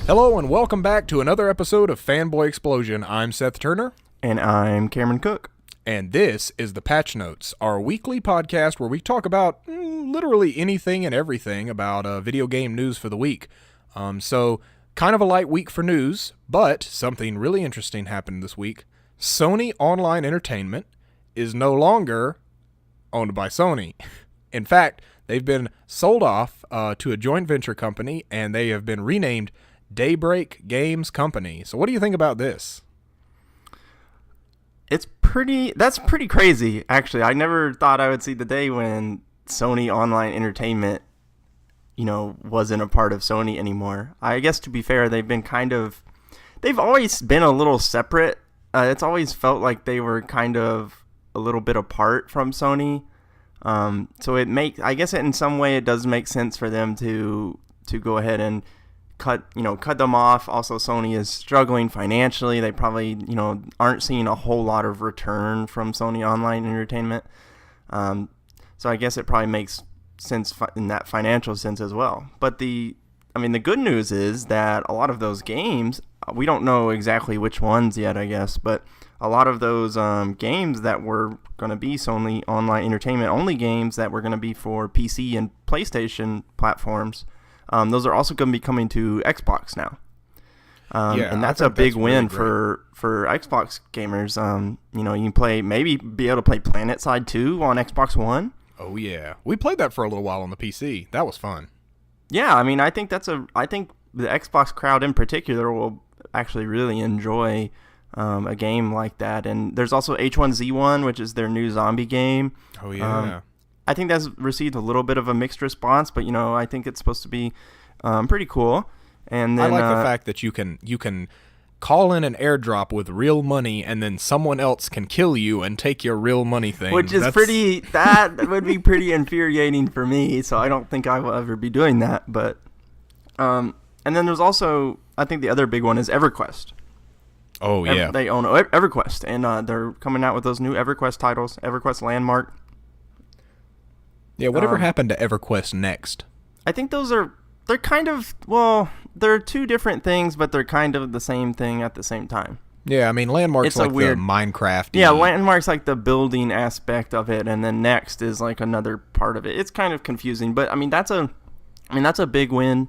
Hello and welcome back to another episode of Fanboy Explosion. I'm Seth Turner. And I'm Cameron Cook. And this is the Patch Notes, our weekly podcast where we talk about literally anything and everything about video game news for the week. So, kind of a light week for news, but something really interesting happened this week. Sony Online Entertainment is no longer owned by Sony. In fact, they've been sold off to a joint venture company, and they have been renamed Daybreak Games Company. So what do you think about this? That's pretty crazy, actually. I never thought I would see the day when Sony Online Entertainment, wasn't a part of Sony anymore. I guess, to be fair, they've always been a little separate. It's always felt like they were kind of a little bit apart from Sony. So in some way it does make sense for them to go ahead and cut them off. Also, Sony is struggling financially. They probably, aren't seeing a whole lot of return from Sony Online Entertainment. So I guess it probably makes sense in that financial sense as well. But the good news is that a lot of those games, we don't know exactly which ones yet, I guess, but a lot of those games that were going to be Sony Online Entertainment only games that were going to be for PC and PlayStation platforms, those are also going to be coming to Xbox now. And that's a big win for Xbox gamers. You can be able to play PlanetSide 2 on Xbox One. Oh yeah, we played that for a little while on the PC. That was fun. Yeah, I think I think the Xbox crowd in particular will actually really enjoy a game like that. And there's also H1Z1, which is their new zombie game. Oh yeah. I think that's received a little bit of a mixed response, but I think it's supposed to be pretty cool. And then, I like the fact that you can call in an airdrop with real money, and then someone else can kill you and take your real money thing. Which is that would be pretty infuriating for me. So I don't think I will ever be doing that. But and then there's also, I think the other big one is EverQuest. Oh yeah, they own EverQuest, and they're coming out with those new EverQuest titles, EverQuest Landmark. Yeah, whatever happened to EverQuest Next? I think they're kind of, they're two different things, but they're kind of the same thing at the same time. Yeah, Landmark's like the Minecraft. Yeah, Landmark's like the building aspect of it, and then Next is like another part of it. It's kind of confusing, but that's a big win.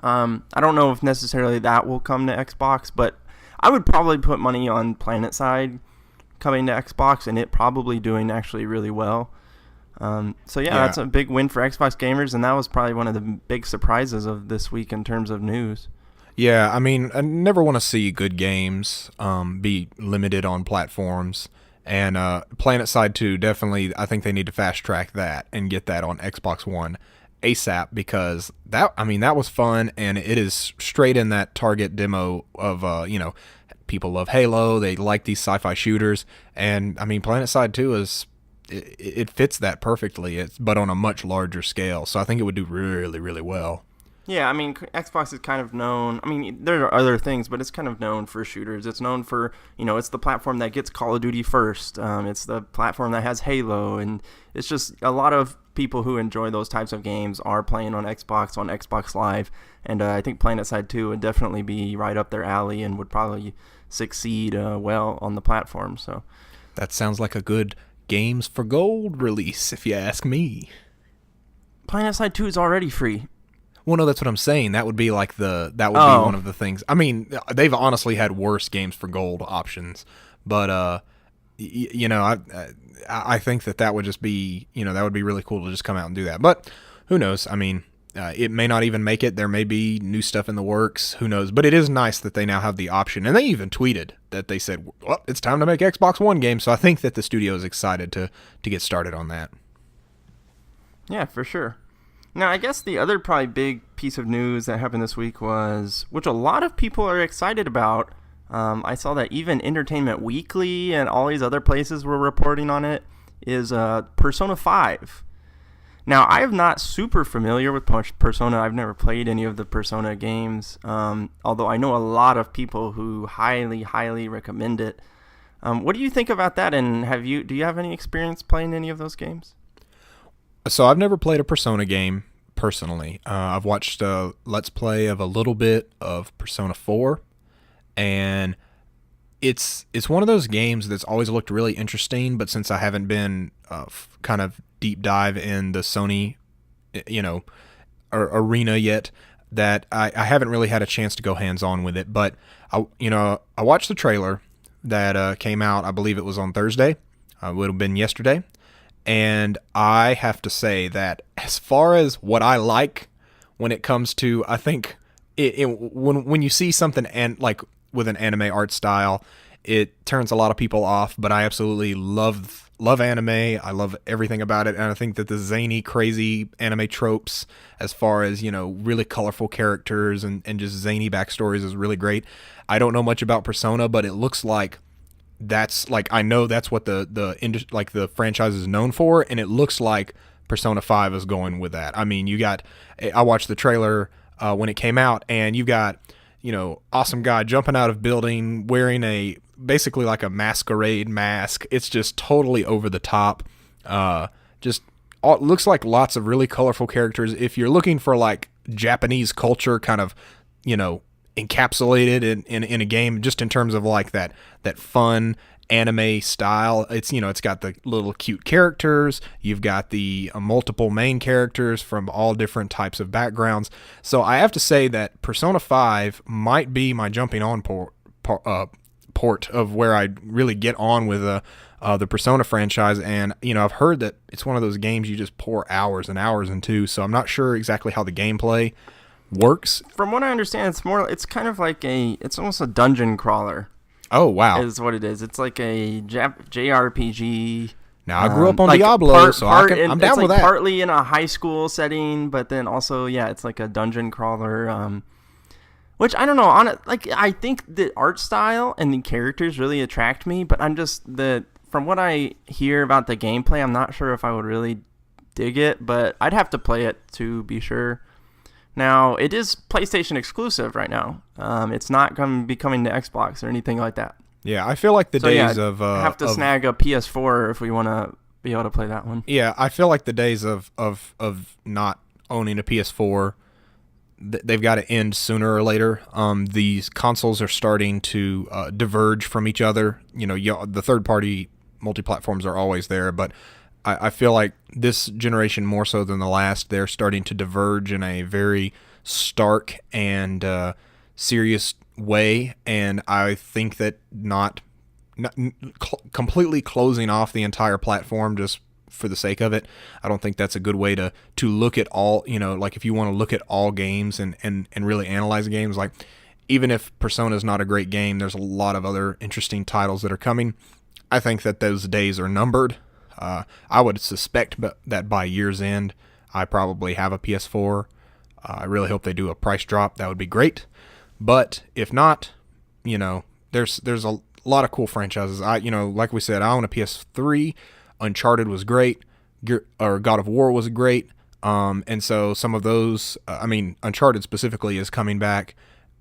I don't know if necessarily that will come to Xbox, but I would probably put money on PlanetSide coming to Xbox, and it probably doing actually really well. That's a big win for Xbox gamers, and that was probably one of the big surprises of this week in terms of news. Yeah, I never want to see good games be limited on platforms, and PlanetSide 2, definitely, I think they need to fast track that and get that on Xbox One ASAP, because that was fun, and it is straight in that target demo of, people love Halo, they like these sci-fi shooters, and PlanetSide 2 is... It fits that perfectly, but on a much larger scale. So I think it would do really, really well. Yeah, Xbox is kind of known. There are other things, but it's kind of known for shooters. It's known for, it's the platform that gets Call of Duty first. It's the platform that has Halo, and it's just a lot of people who enjoy those types of games are playing on Xbox Live, and I think PlanetSide 2 would definitely be right up their alley and would probably succeed well on the platform. So that sounds like a good Games for Gold release, if you ask me. PlanetSide 2 is already free. Well, no, that's what I'm saying. That would be like be one of the things. They've honestly had worse Games for Gold options, but I think that would just be, that would be really cool to just come out and do that. But who knows? It may not even make it. There may be new stuff in the works. Who knows? But it is nice that they now have the option. And they even tweeted that they said, well, it's time to make Xbox One games. So I think that the studio is excited to get started on that. Yeah, for sure. Now, I guess the other probably big piece of news that happened this week was, which a lot of people are excited about. I saw that even Entertainment Weekly and all these other places were reporting on it, is Persona 5. Now, I am not super familiar with Persona. I've never played any of the Persona games, although I know a lot of people who highly, highly recommend it. What do you think about that, and do you have any experience playing any of those games? So I've never played a Persona game, personally. I've watched a Let's Play of a little bit of Persona 4, and it's one of those games that's always looked really interesting, but since I haven't been kind of deep dive in the Sony, you know, arena yet, that I haven't really had a chance to go hands on with it. But I watched the trailer that came out. I believe it was on Thursday. It would have been yesterday, and I have to say that as far as what I like when it comes to, I think when you see something and like with an anime art style, it turns a lot of people off, but I absolutely love anime. I love everything about it, and I think that the zany, crazy anime tropes, as far as, really colorful characters and just zany backstories, is really great. I don't know much about Persona, but it looks like I know that's what the franchise is known for, and it looks like Persona 5 is going with that. I mean, I watched the trailer when it came out, and you got, awesome guy jumping out of building wearing basically like a masquerade mask. It's just totally over the top. Looks like lots of really colorful characters. If you're looking for like Japanese culture kind of, encapsulated in a game, just in terms of like that fun anime style, it's got the little cute characters. You've got the multiple main characters from all different types of backgrounds. So I have to say that Persona 5 might be my jumping on port of where I really get on with the Persona franchise. And I've heard that it's one of those games you just pour hours and hours into. So I'm not sure exactly how the gameplay works. From what I understand, it's kind of like it's almost a dungeon crawler. Oh, wow. Is what it is. It's like a JRPG. Now, I grew up on Diablo, I'm down with that. Partly in a high school setting, but then also, it's like a dungeon crawler, which, I don't know, I think the art style and the characters really attract me, but from what I hear about the gameplay, I'm not sure if I would really dig it, but I'd have to play it to be sure. Now, it is PlayStation exclusive right now. It's not going to be coming to Xbox or anything like that. Yeah, I feel like the days of... have to snag a PS4 if we want to be able to play that one. Yeah, I feel like the days of not owning a PS4, they've got to end sooner or later. These consoles are starting to diverge from each other. The third-party multi-platforms are always there, but I feel like this generation, more so than the last, they're starting to diverge in a very stark and serious way, and I think that not completely closing off the entire platform just for the sake of it, I don't think that's a good way to look at all, like if you want to look at all games and really analyze games, like even if Persona is not a great game, there's a lot of other interesting titles that are coming. I think that those days are numbered. I would suspect that by year's end, I probably have a PS4. I really hope they do a price drop. That would be great. But if not, there's a lot of cool franchises. Like we said, I own a PS3. Uncharted was great. Or God of War was great. And so some of those, Uncharted specifically is coming back.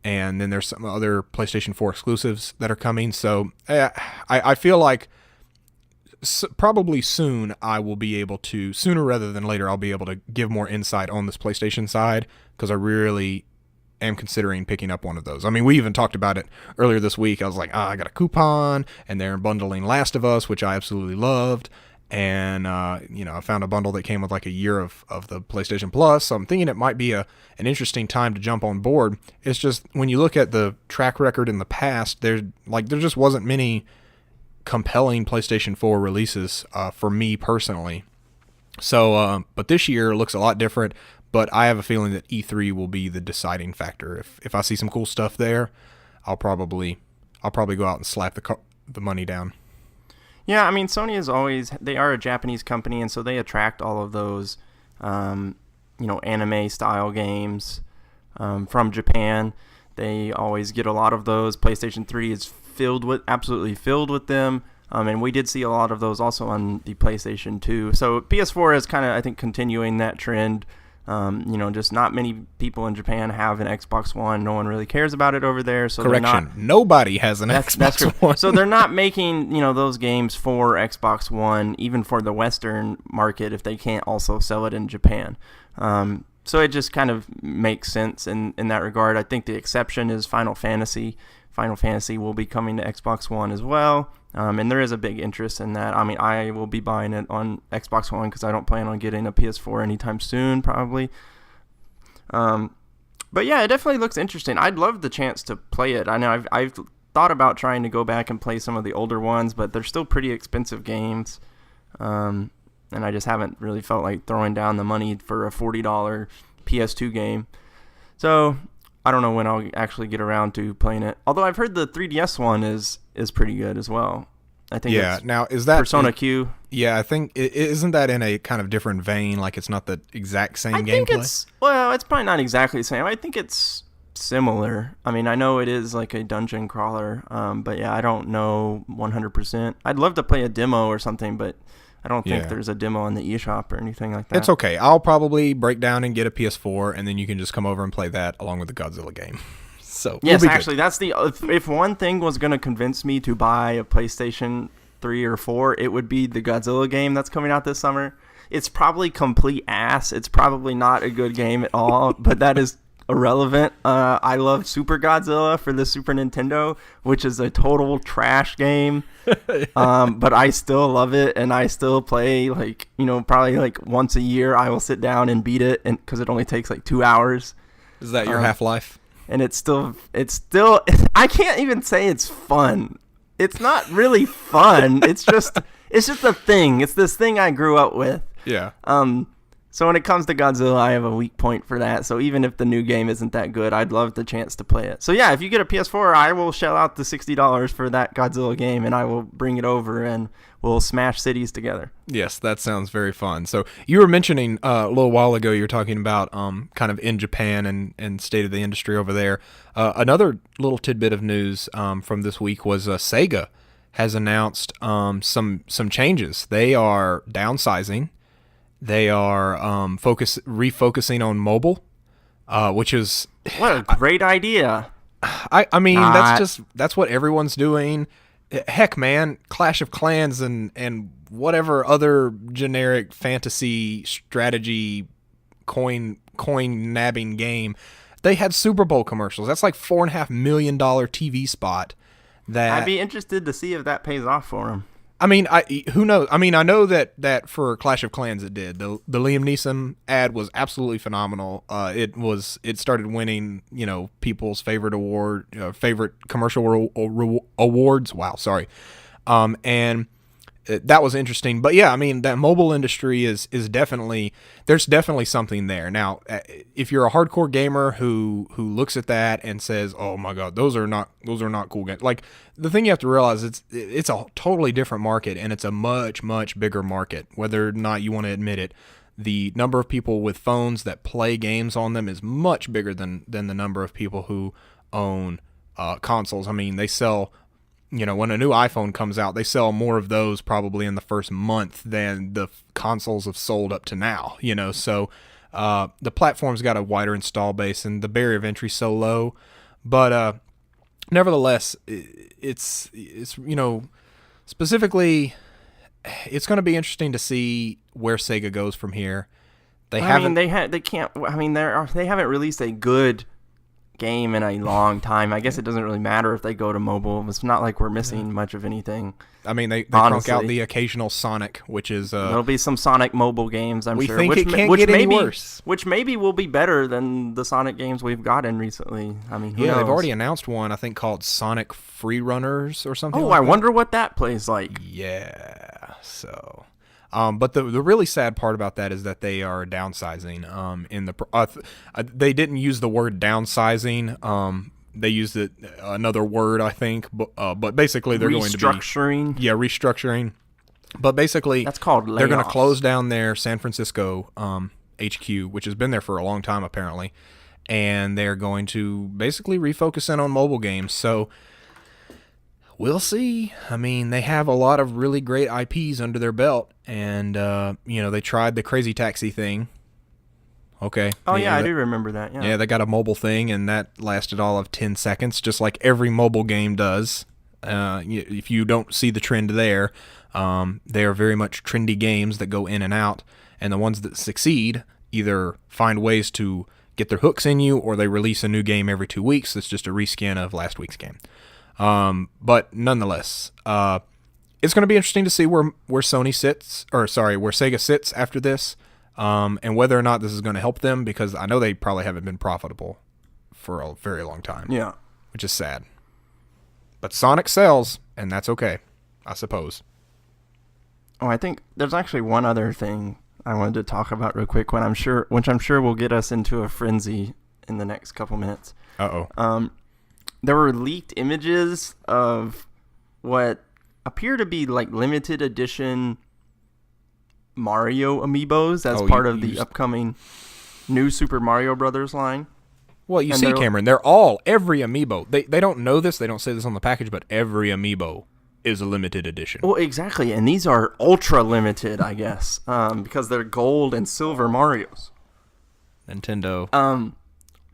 And then there's some other PlayStation 4 exclusives that are coming. So I feel like probably soon I will be able to, sooner rather than later, I'll be able to give more insight on this PlayStation side, because I really am considering picking up one of those. I mean, we even talked about it earlier this week. I was like, I got a coupon, and they're bundling Last of Us, which I absolutely loved. And, I found a bundle that came with like a year of the PlayStation Plus. So I'm thinking it might be an interesting time to jump on board. It's just when you look at the track record in the past, there just wasn't many compelling PlayStation 4 releases for me personally. So, but this year looks a lot different. But I have a feeling that E3 will be the deciding factor. If I see some cool stuff there, I'll probably go out and slap the money down. Yeah, I mean, Sony they are a Japanese company, and so they attract all of those, anime style games from Japan. They always get a lot of those. PlayStation 3 is absolutely filled with them. And we did see a lot of those also on the PlayStation 2. So PS4 is kind of, I think, continuing that trend. Just not many people in Japan have an Xbox One. No one really cares about it over there. So correction, nobody has an Xbox One. So they're not making, those games for Xbox One, even for the Western market, if they can't also sell it in Japan. So it just kind of makes sense in that regard. I think the exception is Final Fantasy. Final Fantasy will be coming to Xbox One as well. And there is a big interest in that. I mean, I will be buying it on Xbox One because I don't plan on getting a PS4 anytime soon, probably. But yeah, it definitely looks interesting. I'd love the chance to play it. I know I've thought about trying to go back and play some of the older ones, but they're still pretty expensive games. And I just haven't really felt like throwing down the money for a $40 PS2 game. So I don't know when I'll actually get around to playing it. Although I've heard the 3DS one is pretty good as well. I think it's now is that Persona Q. Yeah, I think isn't that in a kind of different vein? Like it's not the exact same gameplay. I think it's probably not exactly the same. I think it's similar. I mean, I know it is like a dungeon crawler, but yeah, I don't know 100%. I'd love to play a demo or something, but I don't think there's a demo on the eShop or anything like that. It's okay. I'll probably break down and get a PS4, and then you can just come over and play that along with the Godzilla game. So yes, actually, that's if one thing was going to convince me to buy a PlayStation 3 or 4, it would be the Godzilla game that's coming out this summer. It's probably complete ass. It's probably not a good game at all, but that is irrelevant. I love Super Godzilla for the Super Nintendo, which is a total trash game. But I still love it, and I still play probably like once a year. I will sit down and beat it, and because it only takes like 2 hours. Is that your Half-Life? And it's still. I can't even say it's fun. It's not really fun. It's just a thing. It's this thing I grew up with. Yeah. So when it comes to Godzilla, I have a weak point for that. So even if the new game isn't that good, I'd love the chance to play it. So yeah, if you get a PS4, I will shell out the $60 for that Godzilla game, and I will bring it over, and we'll smash cities together. Yes, that sounds very fun. So you were mentioning a little while ago, you were talking about kind of in Japan and state of the industry over there. Another little tidbit of news from this week was Sega has announced some changes. They are downsizing. They are refocusing on mobile, which is what a great idea. I mean, that's what everyone's doing. Heck, man, Clash of Clans and whatever other generic fantasy strategy coin nabbing game, they had Super Bowl commercials. That's like $4.5 million TV spot. I'd be interested to see if that pays off for them. I mean, who knows? I mean, I know that for Clash of Clans it did. The Liam Neeson ad was absolutely phenomenal. It started winning, people's favorite commercial awards. Wow, sorry. And that was interesting. But yeah, I mean, that mobile industry is definitely, there's definitely something there. Now, if you're a hardcore gamer who looks at that and says, "Oh my God, those are not cool games." Like, the thing you have to realize, it's a totally different market, and it's a much, much bigger market, whether or not you want to admit it. The number of people with phones that play games on them is much bigger than the number of people who own consoles. I mean, they sell, when a new iPhone comes out, they sell more of those probably in the first month than the consoles have sold up to now, So the platform's got a wider install base, and the barrier of entry so low. But nevertheless, it's specifically, it's going to be interesting to see where Sega goes from here. They haven't released a good game in a long time. I guess it doesn't really matter if they go to mobile. It's not like we're missing much of anything. I mean, they crunk out the occasional Sonic, which is there'll be some Sonic mobile games, I'm sure. We think it can't get any worse. Which maybe will be better than the Sonic games we've gotten recently. I mean, who knows? They've already announced one, I think, called Sonic Free Runners or something. I wonder what that plays like. Yeah. So, but the really sad part about that is that they are downsizing. They didn't use the word downsizing. They used another word, I think, but basically they're going to be restructuring. But basically, that's called layoffs. They're going to close down their San Francisco HQ, which has been there for a long time apparently, and they're going to basically refocus in on mobile games. So we'll see. I mean, they have a lot of really great IPs under their belt, and they tried the Crazy Taxi thing. Okay. Oh, yeah, I do remember that. Yeah. Yeah, they got a mobile thing, and that lasted all of 10 seconds, just like every mobile game does. If you don't see the trend there, they are very much trendy games that go in and out, and the ones that succeed either find ways to get their hooks in you, or they release a new game every 2 weeks that's just a reskin of last week's game. But nonetheless, it's going to be interesting to see where Sony sits, where Sega sits after this, and whether or not this is going to help them, because I know they probably haven't been profitable for a very long time. Yeah. Which is sad. But Sonic sells, and that's okay, I suppose. Oh, I think there's actually one other thing I wanted to talk about real quick, which I'm sure will get us into a frenzy in the next couple minutes. There were leaked images of what appear to be like limited edition Mario amiibos as part of the upcoming new Super Mario Brothers line. Well, you see, Cameron, every amiibo. They don't know this, they don't say this on the package, but every amiibo is a limited edition. Well, exactly, and these are ultra limited, I guess, because they're gold and silver Marios. Nintendo.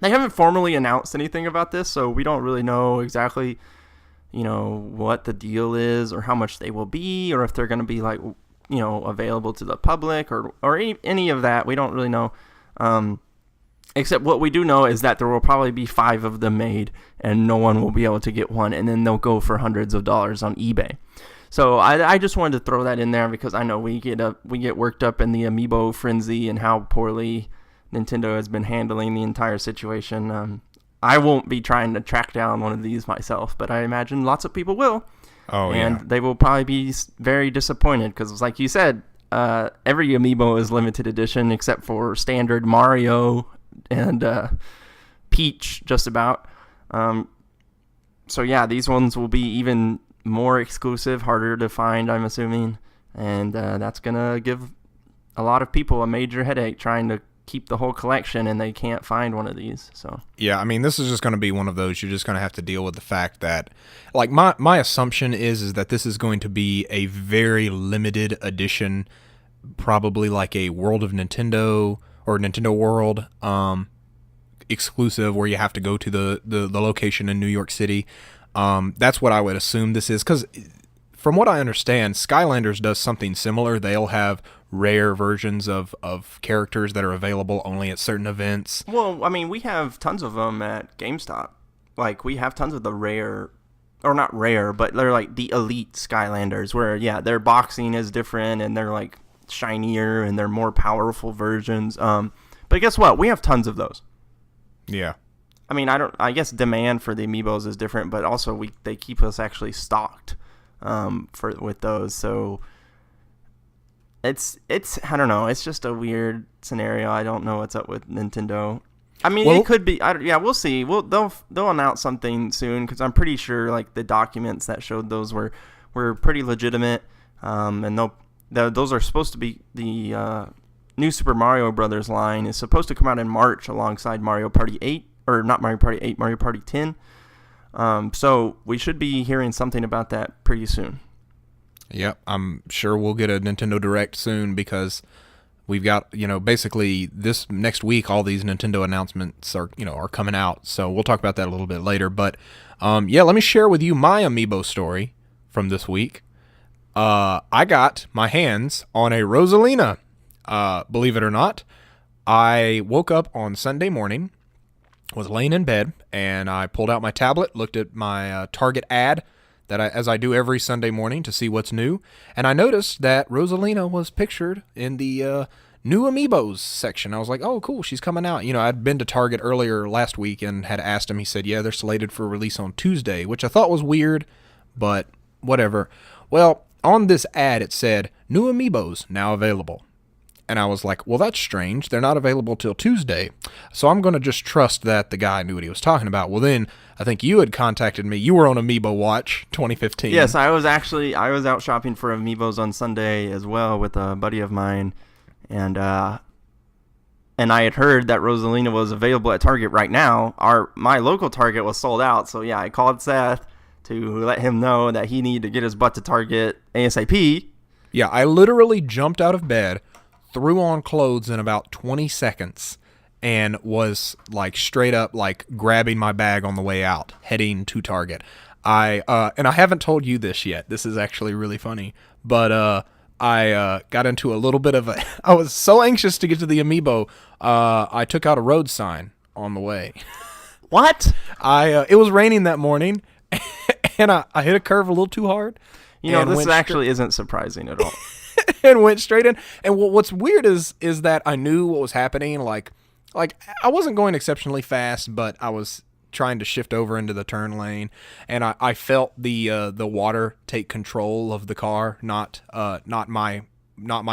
They haven't formally announced anything about this, so we don't really know exactly, what the deal is or how much they will be, or if they're going to be like, available to the public or any of that. We don't really know. Except what we do know is that there will probably be 5 of them made, and no one will be able to get one, and then they'll go for hundreds of dollars on eBay. So I just wanted to throw that in there because I know we get worked up in the Amiibo frenzy and how poorly Nintendo has been handling the entire situation. I won't be trying to track down one of these myself, but I imagine lots of people will. Oh, and they will probably be very disappointed because, like you said, every Amiibo is limited edition except for standard Mario and Peach, just about. So yeah, these ones will be even more exclusive, harder to find, I'm assuming, and that's gonna give a lot of people a major headache trying to keep the whole collection, and they can't find one of these. So yeah, I mean, this is just going to be one of those you're just going to have to deal with the fact that, like, my assumption is that this is going to be a very limited edition, probably like a World of Nintendo or Nintendo World exclusive, where you have to go to the location in New York City. That's what I would assume this is, because from what I understand, Skylanders does something similar. They'll have rare versions of characters that are available only at certain events. Well, I mean, we have tons of them at GameStop. Like, we have tons of the rare, or not rare, but they're like the elite Skylanders, where, yeah, their boxing is different, and they're like shinier, and they're more powerful versions. But guess what? We have tons of those. Yeah. I mean, I guess demand for the Amiibos is different, but also they keep us actually stocked with those. So it's I don't know. It's just a weird scenario. I don't know what's up with Nintendo. I mean, it could be. Yeah, we'll see. They'll announce something soon, because I'm pretty sure like the documents that showed those were pretty legitimate. And those are supposed to be the new Super Mario Brothers line is supposed to come out in March alongside Mario Party 8, or not Mario Party 8, Mario Party 10. So we should be hearing something about that pretty soon. Yep, I'm sure we'll get a Nintendo Direct soon, because we've got, basically this next week, all these Nintendo announcements are coming out. So we'll talk about that a little bit later. But yeah, let me share with you my Amiibo story from this week. I got my hands on a Rosalina. Believe it or not, I woke up on Sunday morning, was laying in bed, and I pulled out my tablet, looked at my Target ad as I do every Sunday morning to see what's new, and I noticed that Rosalina was pictured in the new Amiibos section. I was like, oh, cool, she's coming out. I'd been to Target earlier last week and had asked him. He said, yeah, they're slated for release on Tuesday, which I thought was weird, but whatever. Well, on this ad, it said, new Amiibos now available. And I was like, well, that's strange. They're not available till Tuesday. So I'm going to just trust that the guy knew what he was talking about. Well, then I think you had contacted me. You were on Amiibo Watch 2015. Yes, I was out shopping for Amiibos on Sunday as well with a buddy of mine. And I had heard that Rosalina was available at Target right now. My local Target was sold out. So yeah, I called Seth to let him know that he needed to get his butt to Target ASAP. Yeah, I literally jumped out of bed, threw on clothes in about 20 seconds, and was like straight up like grabbing my bag on the way out, heading to Target. And I haven't told you this yet. This is actually really funny. But I got into a little bit of a. I was so anxious to get to the Amiibo. I took out a road sign on the way. What? It was raining that morning, and I hit a curve a little too hard. This actually isn't surprising at all. And went straight in. And what's weird is that I knew what was happening. Like I wasn't going exceptionally fast, but I was trying to shift over into the turn lane, and I felt the water take control of the car, not my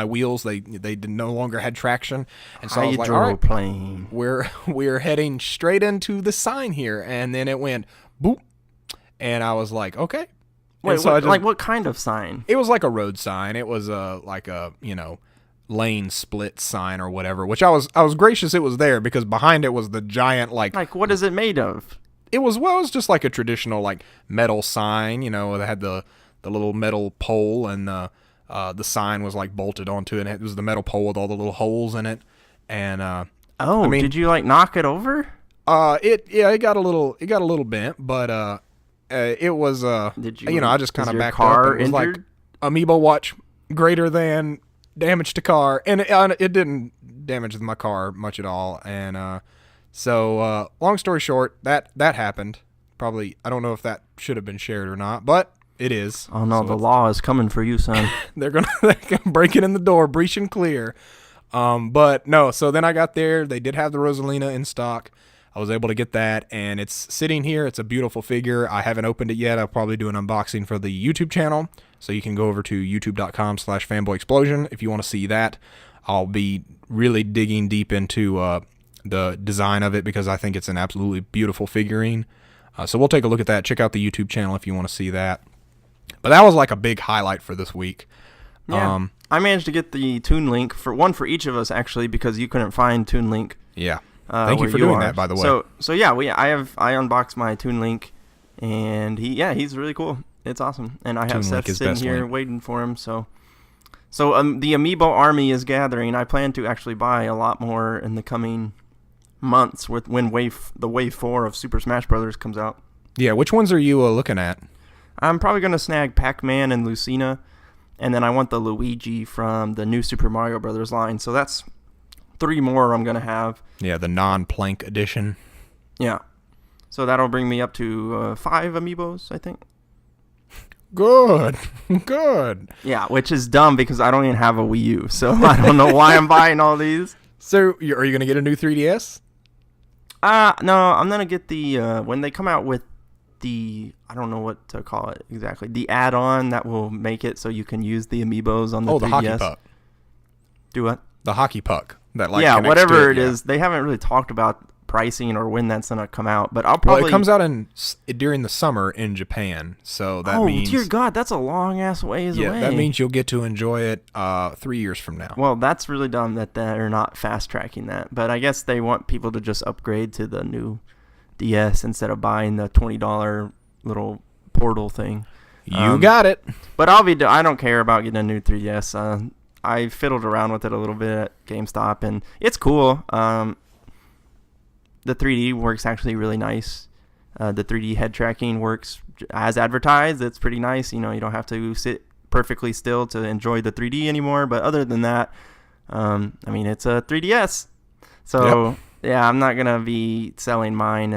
wheels. They no longer had traction, and so I was like, all right, plane. We're heading straight into the sign here, and then it went boop, and I was like, okay. Wait, so what kind of sign? It was like a road sign. It was like a lane split sign or whatever, which I was gracious it was there, because behind it was the giant like what is it made of? It was just like a traditional like metal sign, that had the little metal pole, and the sign was like bolted onto it, and it was the metal pole with all the little holes in it. And did you like knock it over? It got a little bent, but it was Did you? I just kind of backed car up. It was injured? like Amiibo watch greater than damage to car, and it didn't damage my car much at all. And so long story short, that happened. Probably, I don't know if that should have been shared or not, but it is. Oh no, the law is coming for you, son. They're gonna break it in the door, breach and clear. But no, so then I got there. They did have the Rosalina in stock. I was able to get that, and it's sitting here. It's a beautiful figure. I haven't opened it yet. I'll probably do an unboxing for the YouTube channel, so you can go over to youtube.com/fanboyexplosion if you want to see that. I'll be really digging deep into the design of it, because I think it's an absolutely beautiful figurine. So we'll take a look at that. Check out the YouTube channel if you want to see that. But that was like a big highlight for this week. Yeah. I managed to get the Toon Link for each of us, actually, because you couldn't find Toon Link. Yeah. Thank you for doing that, by the way. So yeah, I unboxed my Toon Link, and he's really cool. It's awesome, and I have Seth sitting here waiting for him. So the Amiibo army is gathering. I plan to actually buy a lot more in the coming months when the Wave 4 of Super Smash Bros. Comes out. Yeah, which ones are you looking at? I'm probably gonna snag Pac-Man and Lucina, and then I want the Luigi from the new Super Mario Bros. Line. So that's 3 more I'm gonna have. Yeah, the non-plank edition. Yeah. So that'll bring me up to 5 Amiibos, I think. Good. Yeah, which is dumb because I don't even have a Wii U, so I don't know why I'm buying all these. So, are you going to get a new 3DS? No, I'm going to get the, when they come out with I don't know what to call it exactly, the add-on that will make it so you can use the Amiibos on the 3DS. The hockey puck. Do what? The hockey puck. Whatever it is. They haven't really talked about pricing or when that's gonna come out, but I'll probably. Well, it comes out during the summer in Japan, so that means. Oh dear God, that's a long ass ways away. Yeah, that means you'll get to enjoy it 3 years from now. Well, that's really dumb that they're not fast tracking that, but I guess they want people to just upgrade to the new DS instead of buying the $20 little portal thing. You got it. But I don't care about getting a new 3DS. I fiddled around with it a little bit at GameStop, and it's cool. The 3D works actually really nice. The 3D head tracking works as advertised. It's pretty nice. You don't have to sit perfectly still to enjoy the 3D anymore. But other than that, it's a 3DS. So, yeah, I'm not going to be selling mine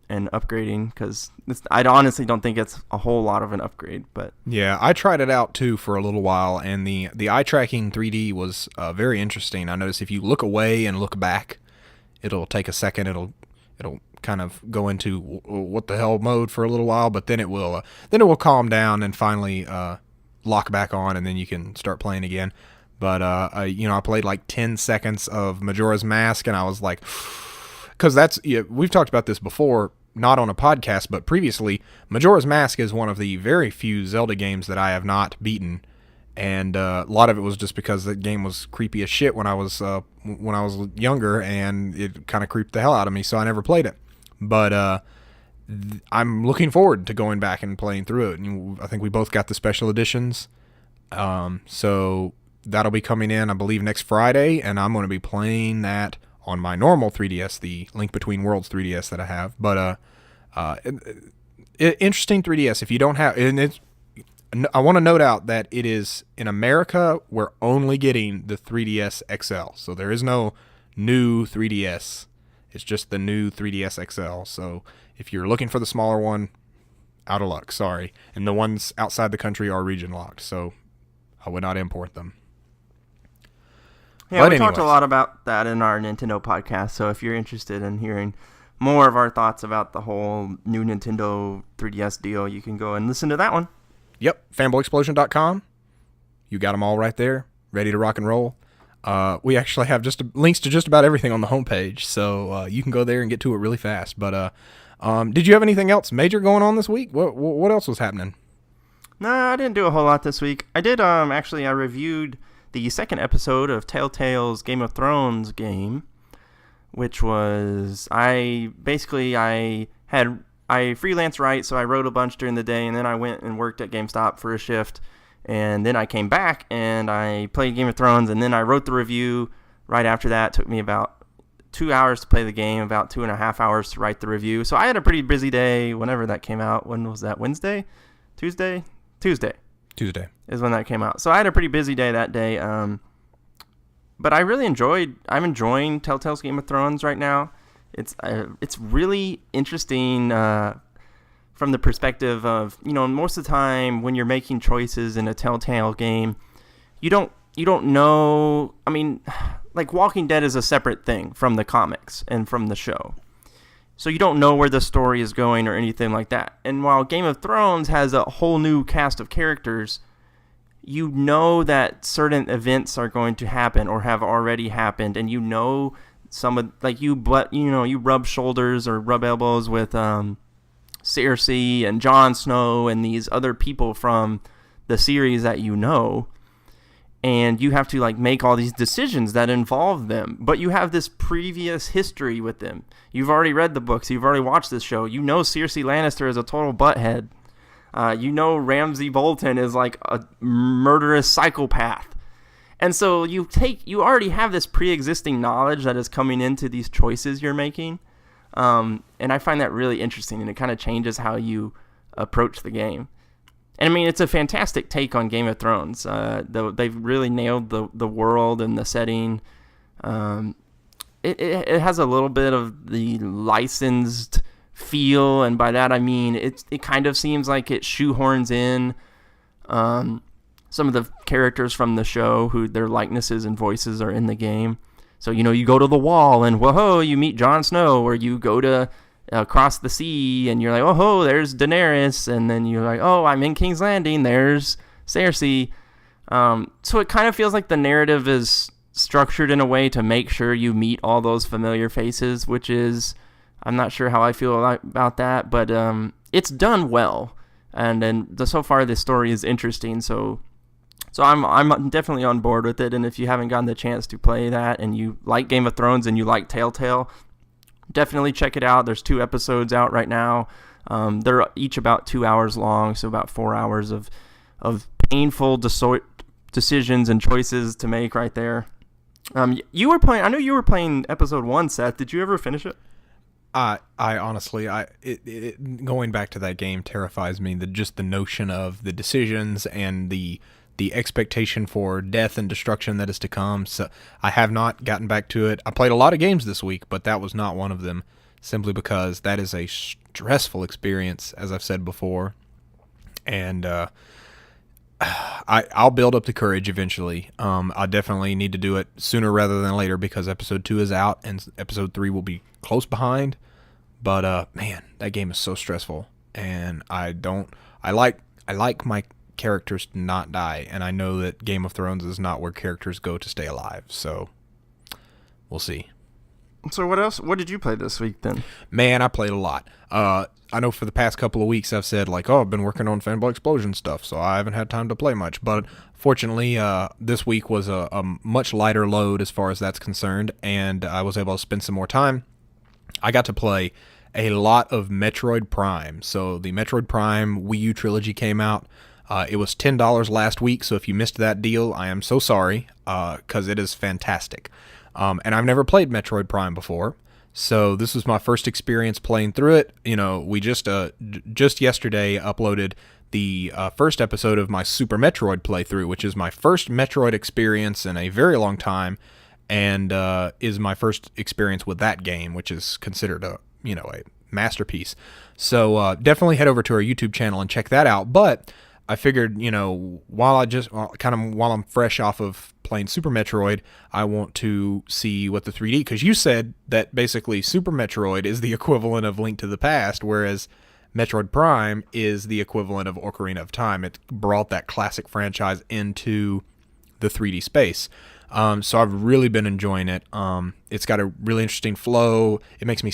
and upgrading because I honestly don't think it's a whole lot of an upgrade. But yeah, I tried it out too for a little while, and the eye tracking 3D was very interesting. I noticed if you look away and look back, it'll take a second. It'll kind of go into what the hell mode for a little while, but then it will calm down and finally lock back on, and then you can start playing again. But I played like 10 seconds of Majora's Mask, and I was like, because we've talked about this before, not on a podcast, but previously. Majora's Mask is one of the very few Zelda games that I have not beaten. And a lot of it was just because the game was creepy as shit when I was younger, and it kind of creeped the hell out of me, so I never played it. But I'm looking forward to going back and playing through it. And I think we both got the special editions, so that'll be coming in, I believe, next Friday, and I'm going to be playing that on my normal 3DS, the Link Between Worlds 3DS that I have. But interesting 3DS. If you don't have, and it's I want to note out that it is in America, we're only getting the 3DS XL. So there is no new 3DS. It's just the new 3DS XL. So if you're looking for the smaller one, out of luck, sorry. And the ones outside the country are region locked, so I would not import them. Yeah, we talked a lot about that in our Nintendo podcast, so if you're interested in hearing more of our thoughts about the whole new Nintendo 3DS deal, you can go and listen to that one. Yep, fanboyexplosion.com. You got them all right there, ready to rock and roll. We actually have links to just about everything on the homepage, so you can go there and get to it really fast. But did you have anything else major going on this week? What else was happening? No, I didn't do a whole lot this week. I did actually. I reviewed the second episode of Telltale's Game of Thrones game, which was I freelance write, so I wrote a bunch during the day, and then I went and worked at GameStop for a shift, and then I came back and I played Game of Thrones, and then I wrote the review right after that. It took me about 2 hours to play the game, about 2.5 hours to write the review. So I had a pretty busy day whenever that came out. When was that? Wednesday? Tuesday is when that came out. So I had a pretty busy day that day. But I'm enjoying Telltale's Game of Thrones right now. It's really interesting from the perspective of, most of the time when you're making choices in a Telltale game, you don't know. I mean, like Walking Dead is a separate thing from the comics and from the show. So you don't know where the story is going or anything like that. And while Game of Thrones has a whole new cast of characters, you know that certain events are going to happen or have already happened, and you rub shoulders or rub elbows with Cersei and Jon Snow and these other people from the series that you know. And you have to make all these decisions that involve them. But you have this previous history with them. You've already read the books. You've already watched this show. You know Cersei Lannister is a total butthead. Ramsay Bolton is like a murderous psychopath. And so you already have this pre-existing knowledge that is coming into these choices you're making. And I find that really interesting, and it kind of changes how you approach the game. And I mean, it's a fantastic take on Game of Thrones. They've really nailed the world and the setting. It has a little bit of the licensed feel, and by that I mean it kind of seems like it shoehorns in some of the characters from the show who their likenesses and voices are in the game. So you go to the Wall and whoa, you meet Jon Snow, or you go to across the sea and you're like, oh, there's Daenerys, and then you're like, oh, I'm in King's Landing, there's Cersei. So it kind of feels like the narrative is structured in a way to make sure you meet all those familiar faces, which is, I'm not sure how I feel about that, but it's done well, and so far the story is interesting. So I'm definitely on board with it. And if you haven't gotten the chance to play that and you like Game of Thrones and you like Telltale, definitely check it out. There's 2 episodes out right now. They're each about 2 hours long, so about 4 hours of painful decisions and choices to make right there. I know you were playing episode 1, Seth. Did you ever finish it? I honestly, going back to that game terrifies me. Just the notion of the decisions and the expectation for death and destruction that is to come. So I have not gotten back to it. I played a lot of games this week, but that was not one of them, simply because that is a stressful experience, as I've said before. And I'll build up the courage eventually. I definitely need to do it sooner rather than later, because episode 2 is out and episode 3 will be close behind. But man, that game is so stressful, and I like my characters to not die, and I know that Game of Thrones is not where characters go to stay alive, so we'll see. So what did you play this week then? Man, I played a lot. I know for the past couple of weeks I've said I've been working on Fanboy Explosion stuff, so I haven't had time to play much, but fortunately this week was a much lighter load as far as that's concerned, and I was able to spend some more time. I got to play a lot of Metroid Prime. So the Metroid Prime Wii U trilogy came out. It was $10 last week, so if you missed that deal, I am so sorry, because it is fantastic. And I've never played Metroid Prime before, So this was my first experience playing through it. We just yesterday uploaded the first episode of my Super Metroid playthrough, which is my first Metroid experience in a very long time, and is my first experience with that game, which is considered a masterpiece. So definitely head over to our YouTube channel and check that out. But I figured, while I'm fresh off of playing Super Metroid, I want to see what the 3D, because you said that basically Super Metroid is the equivalent of Link to the Past, whereas Metroid Prime is the equivalent of Ocarina of Time. It brought that classic franchise into the 3D space. So I've really been enjoying it. It's got a really interesting flow. It makes me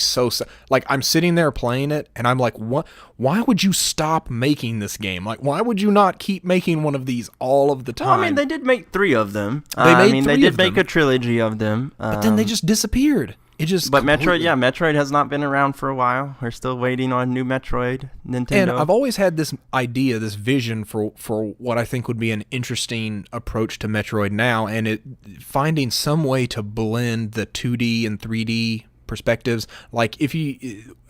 like, I'm sitting there playing it and I'm like, what? Why would you stop making this game? Like, why would you not keep making one of these all of the time? Well, I mean, they did make 3 of them. They did make a trilogy of them. But then they just disappeared. But Metroid has not been around for a while. We're still waiting on new Metroid, Nintendo. And I've always had this idea, this vision for what I think would be an interesting approach to Metroid now, and finding some way to blend the 2D and 3D perspectives. Like,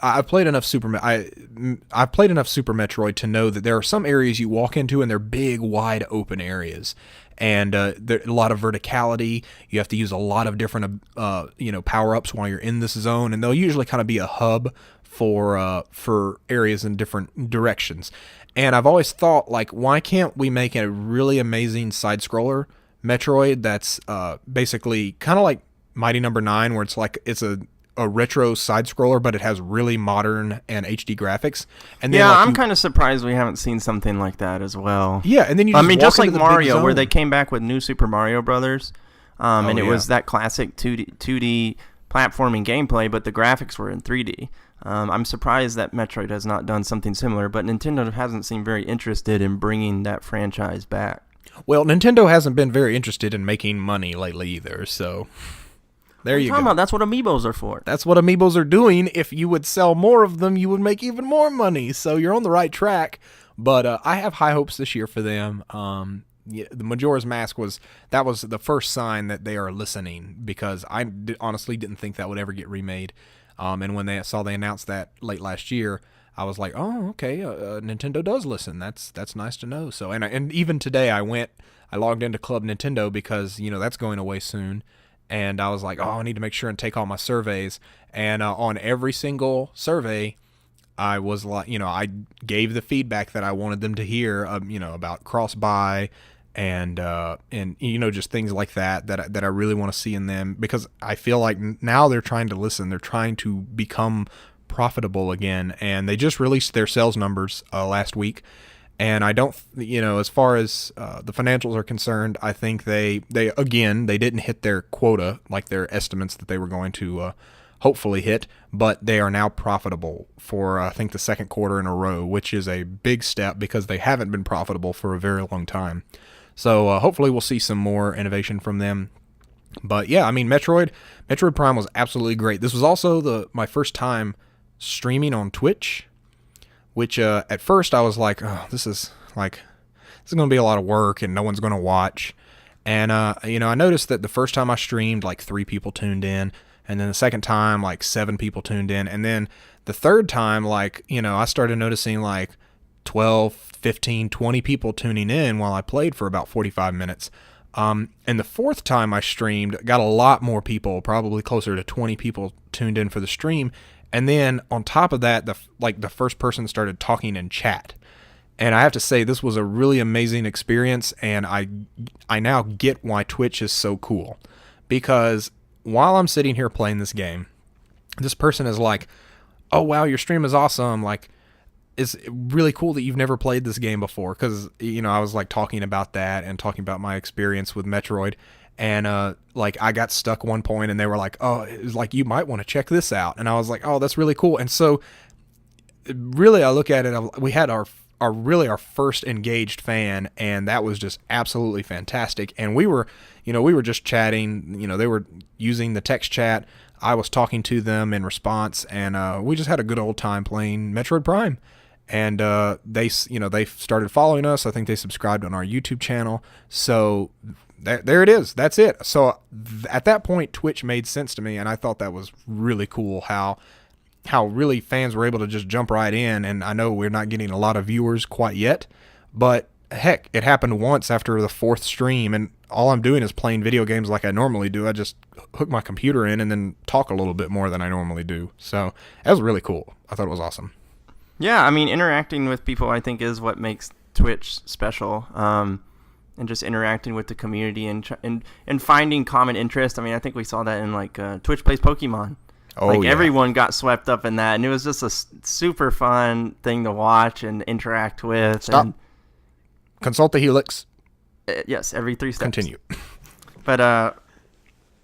I've played enough Super Metroid to know that there are some areas you walk into and they're big, wide open areas. And there's a lot of verticality. You have to use a lot of different, power-ups while you're in this zone, and they'll usually kind of be a hub for areas in different directions. And I've always thought, like, why can't we make a really amazing side-scroller Metroid that's basically kind of like Mighty Number 9, where it's a retro side-scroller, but it has really modern and HD graphics. And then, I'm kind of surprised we haven't seen something like that as well. Yeah, and then just like Mario, where they came back with New Super Mario Brothers, and it was that classic 2D platforming gameplay, but the graphics were in 3D. I'm surprised that Metroid has not done something similar, but Nintendo hasn't seemed very interested in bringing that franchise back. Well, Nintendo hasn't been very interested in making money lately either, so... There you go. That's what Amiibos are for. That's what Amiibos are doing. If you would sell more of them, you would make even more money. So you're on the right track. But I have high hopes this year for them. The Majora's Mask was the first sign that they are listening, because I honestly didn't think that would ever get remade. And when they announced that late last year, I was like, oh, okay, Nintendo does listen. That's nice to know. So and even today I logged into Club Nintendo, because that's going away soon. And I was like, I need to make sure and take all my surveys. And on every single survey, I was like, I gave the feedback that I wanted them to hear, about cross-buy and just things like that I really want to see in them, because I feel like now they're trying to listen. They're trying to become profitable again. And they just released their sales numbers last week. And I don't, as far as the financials are concerned, I think they didn't hit their quota, like their estimates that they were going to hopefully hit, but they are now profitable for, I think, the second quarter in a row, which is a big step, because they haven't been profitable for a very long time. So hopefully we'll see some more innovation from them. But yeah, I mean, Metroid Prime was absolutely great. This was also my first time streaming on Twitch, which at first I was like, oh, this is going to be a lot of work and no one's going to watch. And, I noticed that the first time I streamed, like 3 people tuned in. And then the second time, like 7 people tuned in. And then the third time, I started noticing like 12, 15, 20 people tuning in while I played for about 45 minutes. And the fourth time I streamed, got a lot more people, probably closer to 20 people tuned in for the stream. And then on top of that, the first person started talking in chat. And I have to say, this was a really amazing experience, and I now get why Twitch is so cool. Because while I'm sitting here playing this game, this person is like, oh wow, your stream is awesome, like, it's really cool that you've never played this game before. Because, I was like talking about that and talking about my experience with Metroid. And I got stuck one point, and they were like, oh, it was like, you might want to check this out. And I was like, oh, that's really cool. And so really I look at it, we had our first engaged fan, and that was just absolutely fantastic. And we were just chatting, they were using the text chat. I was talking to them in response, and we just had a good old time playing Metroid Prime. And they started following us. I think they subscribed on our YouTube channel. So there it is. That's it. So at that point, Twitch made sense to me, and I thought that was really cool how really fans were able to just jump right in. And I know we're not getting a lot of viewers quite yet, but heck, it happened once after the 4th stream, and all I'm doing is playing video games like I normally do. I just hook my computer in and then talk a little bit more than I normally do. So that was really cool. I thought it was awesome. Yeah, I mean, interacting with people, I think, is what makes Twitch special. And just interacting with the community and finding common interest. I mean, I think we saw that in like Twitch Plays Pokemon. Oh, like yeah. Everyone got swept up in that, and it was just a super fun thing to watch and interact with. Stop. And, Consult the Helix. yes, every 3 steps. Continue. But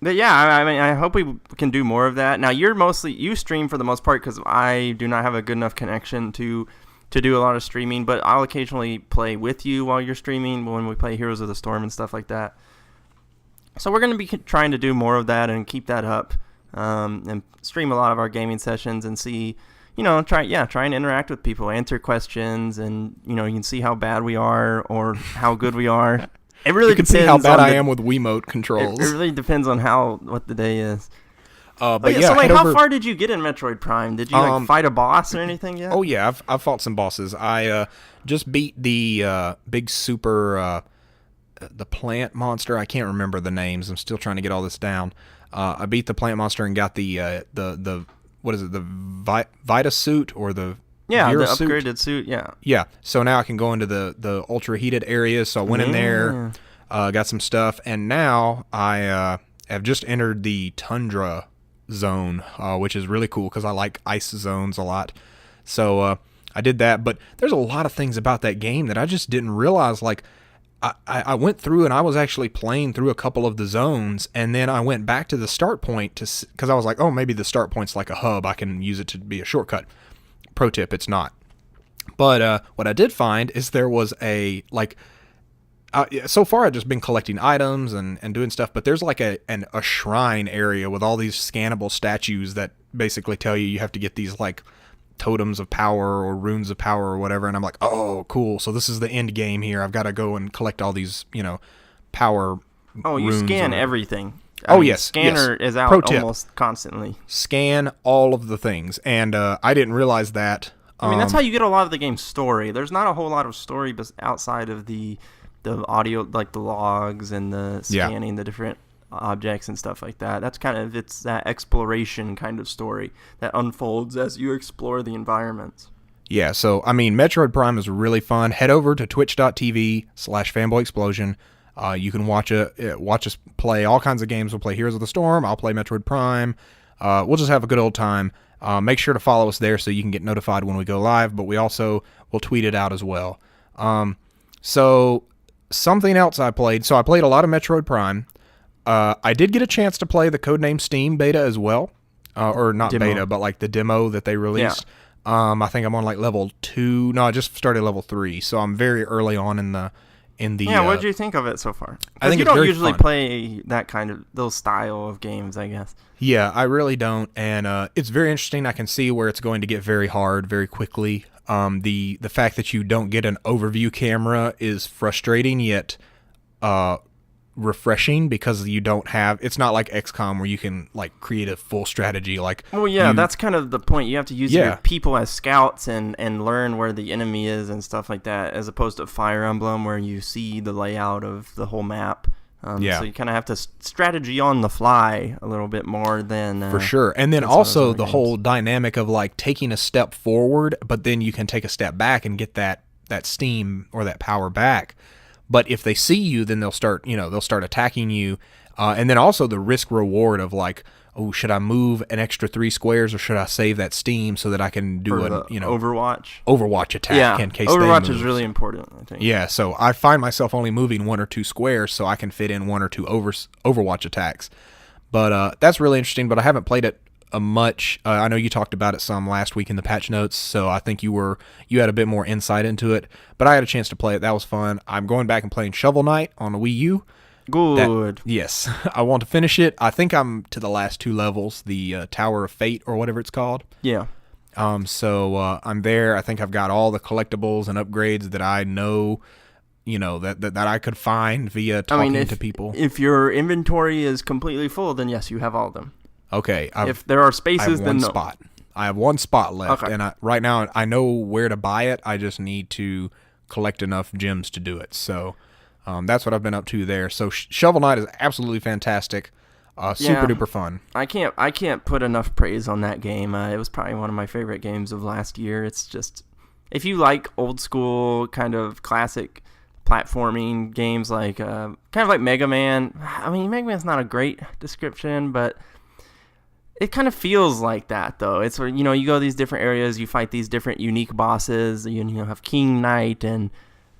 yeah, I mean, I hope we can do more of that. Now, you stream for the most part because I do not have a good enough connection to do a lot of streaming, but I'll occasionally play with you while you're streaming when we play Heroes of the Storm and stuff like that. So we're going to be trying to do more of that and keep that up, and stream a lot of our gaming sessions and see, try and interact with people, answer questions, and, you can see how bad we are or how good we are. It really you can depends see how bad on I am with Wiimote controls. It really depends on what the day is. But so how far did you get in Metroid Prime? Did you fight a boss or anything yet? Oh yeah, I've fought some bosses. I just beat the big super the plant monster. I can't remember the names. I'm still trying to get all this down. I beat the plant monster and got the what is it? The Vita suit or the the suit? upgraded suit. Yeah. Yeah. So now I can go into the ultra heated areas. So I went in there, got some stuff, and now I have just entered the tundra zone, which is really cool because I like ice zones a lot. So I did that, but there's a lot of things about that game that I just didn't realize. Like I went through and I was actually playing through a couple of the zones, and then I went back to the start point because I was like, oh, maybe the start point's like a hub. I can use it to be a shortcut. Pro tip, it's not. But what I did find is there was a so far I've just been collecting items and doing stuff, but there's like a shrine area with all these scannable statues that basically tell you have to get these like totems of power or runes of power or whatever, and I'm like, oh, cool, so this is the end game here. I've got to go and collect all these, power you runes scan everything. Yes. Scanner is out Pro tip. almost constantly. Scan all of the things, and I didn't realize that. I mean, that's how you get a lot of the game's story. There's not a whole lot of story outside of the audio, like the logs and the scanning the different objects and stuff like that. That's it's that exploration kind of story that unfolds as you explore the environments. Yeah, so, I mean, Metroid Prime is really fun. Head over to twitch.tv/fanboyexplosion. You can watch us play all kinds of games. We'll play Heroes of the Storm. I'll play Metroid Prime. We'll just have a good old time. Make sure to follow us there so you can get notified when we go live, but we also will tweet it out as well. So something else I played. So I played a lot of Metroid Prime. I did get a chance to play the Codename Steam beta as well. Or not demo. Beta, but like the demo that they released. Yeah. I think I'm on like level 2. No, I just started level 3, so I'm very early on in the. What did you think of it so far? I think you it's don't very usually fun. play that kind of those style of games, I guess. Yeah, I really don't, and it's very interesting. I can see where it's going to get very hard very quickly. The fact that you don't get an overview camera is frustrating, yet refreshing, because you don't have. It's not like XCOM where you can like create a full strategy. Like, well, yeah, that's kind of the point. You have to use your people as scouts and learn where the enemy is and stuff like that, as opposed to Fire Emblem where you see the layout of the whole map. So you kind of have to strategy on the fly a little bit more than for sure. And then also the whole dynamic of like taking a step forward, but then you can take a step back and get that steam or that power back. But if they see you, then they'll start attacking you. And then also the risk reward of like, oh, should I move an extra 3 squares or should I save that steam so that I can do Overwatch attack in case Overwatch they is really important, I think. Yeah, so I find myself only moving 1 or 2 squares so I can fit in 1 or 2 Overwatch attacks. But that's really interesting, but I haven't played it much. I know you talked about it some last week in the patch notes, so I think you had a bit more insight into it, but I had a chance to play it. That was fun. I'm going back and playing Shovel Knight on the Wii U. Good. Yes. I want to finish it. I think I'm to the last 2 levels, the Tower of Fate or whatever it's called. Yeah. So I'm there. I think I've got all the collectibles and upgrades that I know that I could find via talking to people. If your inventory is completely full, then yes, you have all of them. Okay. If there are I have spaces, then one no. spot. I have one spot left, Okay. and right now I know where to buy it. I just need to collect enough gems to do it. So that's what I've been up to there. So Shovel Knight is absolutely fantastic, super duper fun. I can't put enough praise on that game. It was probably one of my favorite games of last year. It's just, if you like old school kind of classic platforming games like kind of like Mega Man. I mean, Mega Man's not a great description, but it kind of feels like that, though. It's where, you go to these different areas, you fight these different unique bosses. You have King Knight and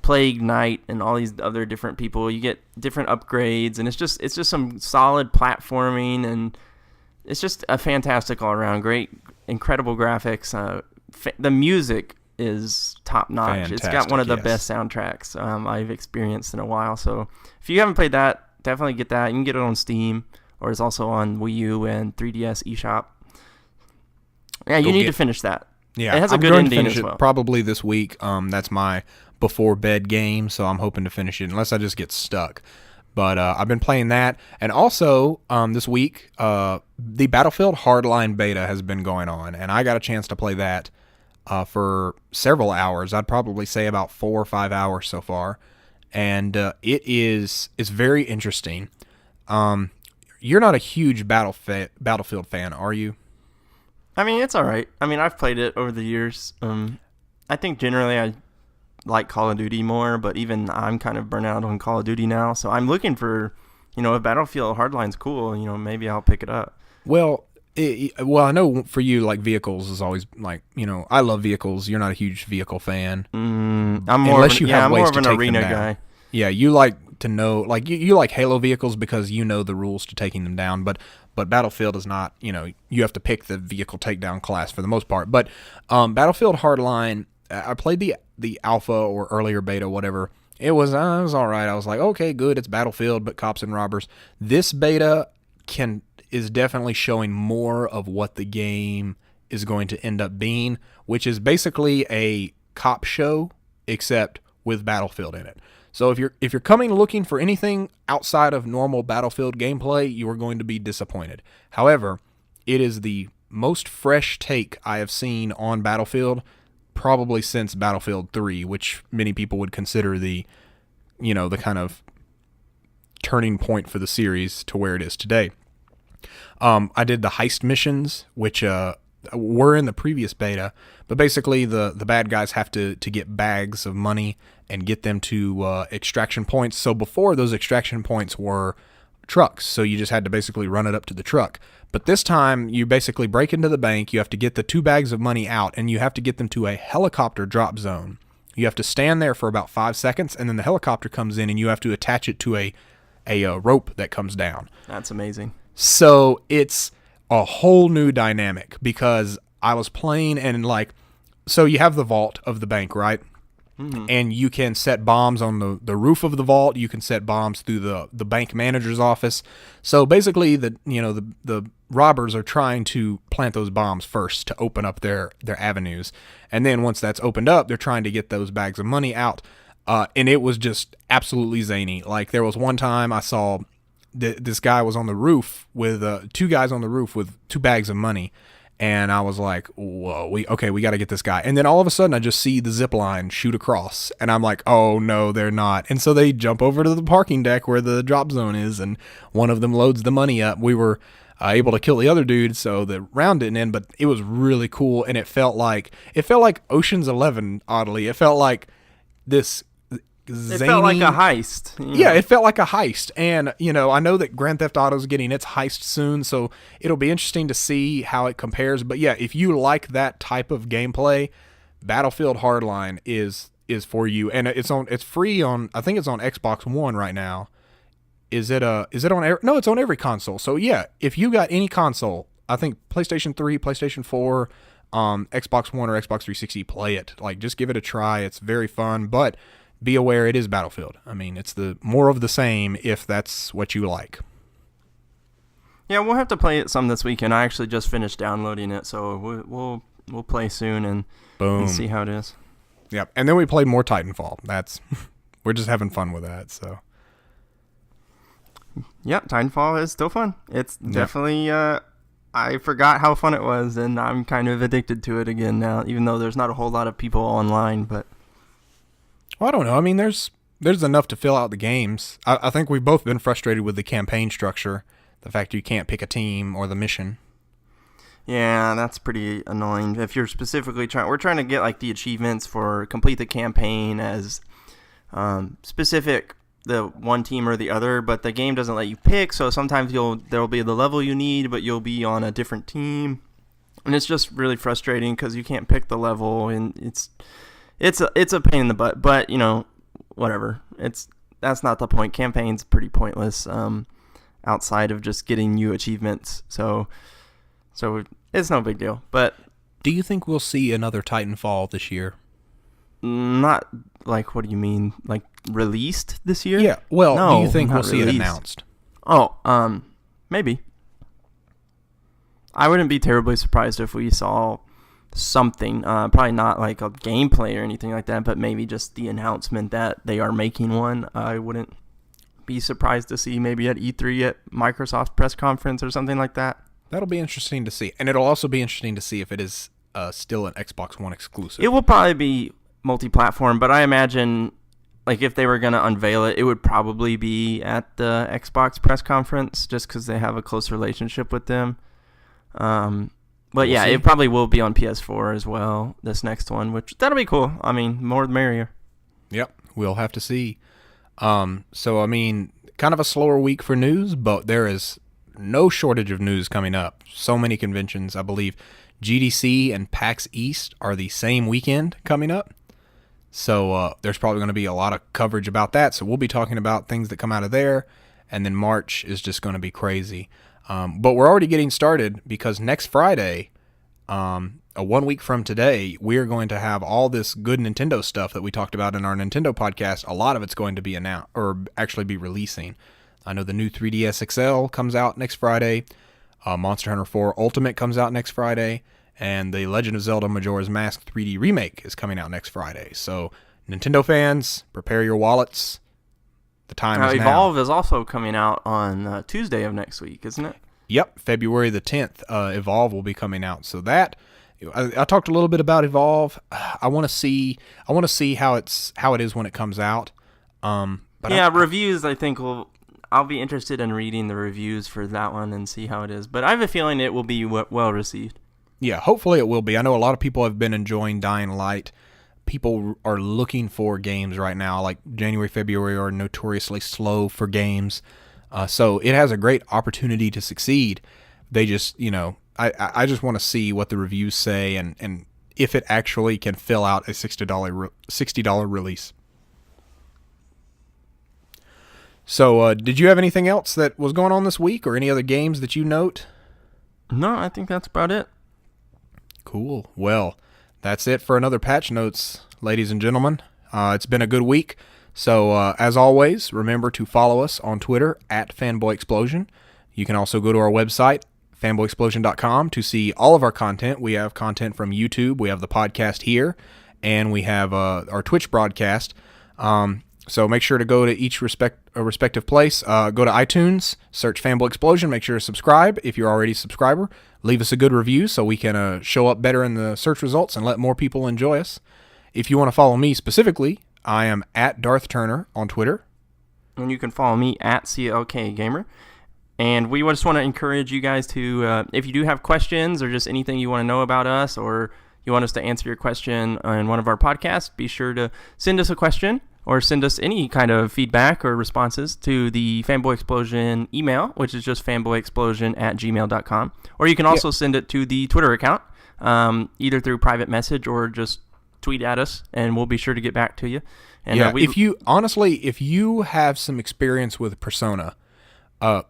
Plague Knight and all these other different people. You get different upgrades, and it's just some solid platforming, and it's just a fantastic all around, great, incredible graphics. The music is top notch. It's got one of the best soundtracks I've experienced in a while. So if you haven't played that, definitely get that. You can get it on Steam, or it's also on Wii U and 3DS eShop. Yeah, you need to finish that. Yeah, it has a good ending as well. Probably this week. That's my before bed game, so I'm hoping to finish it unless I just get stuck. But I've been playing that, and also this week the Battlefield Hardline beta has been going on, and I got a chance to play that for several hours. I'd probably say about 4 or 5 hours so far, and it's very interesting. You're not a huge Battlefield fan, are you? I mean, it's all right. I mean, I've played it over the years. I think generally I like Call of Duty more, but even I'm kind of burnt out on Call of Duty now. So I'm looking for, if Battlefield Hardline's cool, maybe I'll pick it up. Well, I know for you, like, vehicles is always, like, I love vehicles. You're not a huge vehicle fan. I'm more of an arena guy. Yeah, you like to know, like, you like Halo vehicles because you know the rules to taking them down, but Battlefield is not, you have to pick the vehicle takedown class for the most part. But Battlefield Hardline, I played the alpha or earlier beta, whatever. It was all right. I was like, okay, good, it's Battlefield, but cops and robbers. This beta is definitely showing more of what the game is going to end up being, which is basically a cop show, except with Battlefield in it. So if you're coming looking for anything outside of normal Battlefield gameplay, you are going to be disappointed. However, it is the most fresh take I have seen on Battlefield probably since Battlefield 3, which many people would consider the kind of turning point for the series to where it is today. I did the heist missions, which were in the previous beta, but basically the bad guys have to get bags of money and get them to extraction points. So before, those extraction points were trucks, so you just had to basically run it up to the truck. But this time, you basically break into the bank, you have to get the 2 bags of money out, and you have to get them to a helicopter drop zone. You have to stand there for about 5 seconds, and then the helicopter comes in, and you have to attach it to a rope that comes down. That's amazing. So it's a whole new dynamic, because I was playing and so you have the vault of the bank, right? Mm-hmm. And you can set bombs on the roof of the vault. You can set bombs through the bank manager's office. So basically the robbers are trying to plant those bombs first to open up their avenues. And then once that's opened up, they're trying to get those bags of money out. And it was just absolutely zany. Like, there was one time I saw this guy was on the roof with 2 guys on the roof with 2 bags of money, and I was like, whoa, we got to get this guy. And then all of a sudden I just see the zip line shoot across, and I'm like, oh no, they're not. And so they jump over to the parking deck where the drop zone is, and one of them loads the money up. We were able to kill the other dude, so the round didn't end, but it was really cool, and it felt like Ocean's 11, oddly. It felt like this zany. It felt like a heist. Yeah, it felt like a heist. And, I know that Grand Theft Auto's getting its heist soon, so it'll be interesting to see how it compares. But yeah, if you like that type of gameplay, Battlefield Hardline is for you. And it's free on, I think it's on Xbox One right now. Is it on no, it's on every console. So yeah, if you got any console, I think PlayStation 3, PlayStation 4, Xbox One or Xbox 360, play it. Like, just give it a try. It's very fun, but be aware it is Battlefield. I mean, it's the more of the same if that's what you like. Yeah, we'll have to play it some this weekend. I actually just finished downloading it, so we'll play soon and see how it is. Yep, and then we played more Titanfall. That's we're just having fun with that. So Yeah, Titanfall is still fun. It's definitely, I forgot how fun it was, and I'm kind of addicted to it again now, even though there's not a whole lot of people online. But well, I don't know. I mean, there's enough to fill out the games. I think we've both been frustrated with the campaign structure, the fact you can't pick a team or the mission. yeah, that's pretty annoying. If you're specifically we're trying to get like the achievements for complete the campaign as specific the one team or the other, but the game doesn't let you pick. So sometimes there'll be the level you need, but you'll be on a different team, and it's just really frustrating because you can't pick the level, and it's a pain in the butt. But whatever. That's not the point. Campaign's pretty pointless outside of just getting you achievements. So it's no big deal. But do you think we'll see another Titanfall this year? Not like, what do you mean? Like released this year? Yeah. Well, no, do you think we'll see released. it announced? Oh, maybe. I wouldn't be terribly surprised if we saw something. Probably not like a gameplay or anything like that, but maybe just the announcement that they are making one. I wouldn't be surprised to see maybe at E3 at Microsoft's press conference or something like that. That'll be interesting to see. And it'll also be interesting to see if it is still an Xbox One exclusive. It will probably be multi-platform, but I imagine like if they were going to unveil it, it would probably be at the Xbox press conference just because they have a close relationship with them. But yeah, it probably will be on PS4 as well, this next one, which that'll be cool. I mean, more the merrier. Yep, we'll have to see. So, I mean, kind of a slower week for news, but there is no shortage of news coming up. So many conventions, I believe. GDC and PAX East are the same weekend coming up. So there's probably going to be a lot of coverage about that. So we'll be talking about things that come out of there. And then March is just going to be crazy. But we're already getting started because next Friday, 1 week from today, we're going to have all this good Nintendo stuff that we talked about in our Nintendo podcast. A lot of it's going to be announced or actually be releasing. I know the new 3DS XL comes out next Friday. Monster Hunter 4 Ultimate comes out next Friday. And the Legend of Zelda Majora's Mask 3D Remake is coming out next Friday. So, Nintendo fans, prepare your wallets. The time is now. Evolve is also coming out on Tuesday of next week, isn't it? Yep, February the 10th. Evolve will be coming out. So that I talked a little bit about Evolve. I want to see how it is when it comes out. But yeah, reviews. I think I'll be interested in reading the reviews for that one and see how it is. But I have a feeling it will be well received. Yeah, hopefully it will be. I know a lot of people have been enjoying Dying Light. People are looking for games right now, like January, February are notoriously slow for games. So it has a great opportunity to succeed. They just, I just want to see what the reviews say and if it actually can fill out a $60 release. So did you have anything else that was going on this week or any other games that you note? No, I think that's about it. Cool. Well, that's it for another Patch Notes, ladies and gentlemen. It's been a good week. So, as always, remember to follow us on Twitter at Fanboy Explosion. You can also go to our website, fanboyexplosion.com, to see all of our content. We have content from YouTube. We have the podcast here, and we have our Twitch broadcast. So make sure to go to each respective place. Go to iTunes, search Fanboy Explosion. Make sure to subscribe if you're already a subscriber. Leave us a good review so we can show up better in the search results and let more people enjoy us. If you want to follow me specifically, I am at Darth Turner on Twitter. And you can follow me at CLK Gamer. And we just want to encourage you guys to, if you do have questions or just anything you want to know about us or you want us to answer your question on one of our podcasts, be sure to send us a question or send us any kind of feedback or responses to the Fanboy Explosion email, which is just fanboyexplosion@gmail.com. Or you can also send it to the Twitter account, either through private message or just tweet at us, and we'll be sure to get back to you. And if you have some experience with Persona,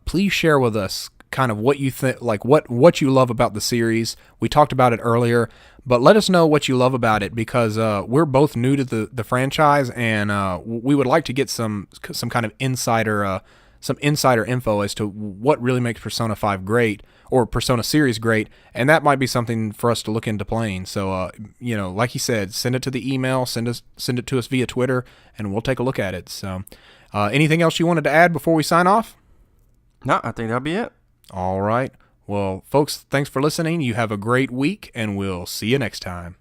please share with us kind of what you think, like what you love about the series. We talked about it earlier, but let us know what you love about it because we're both new to the franchise, and we would like to get some kind of insider some insider info as to what really makes Persona 5 great, or Persona series great, and that might be something for us to look into playing. So, like you said, send it to the email, send it to us via Twitter, and we'll take a look at it. So, anything else you wanted to add before we sign off? No, I think that'll be it. All right. Well, folks, thanks for listening. You have a great week, and we'll see you next time.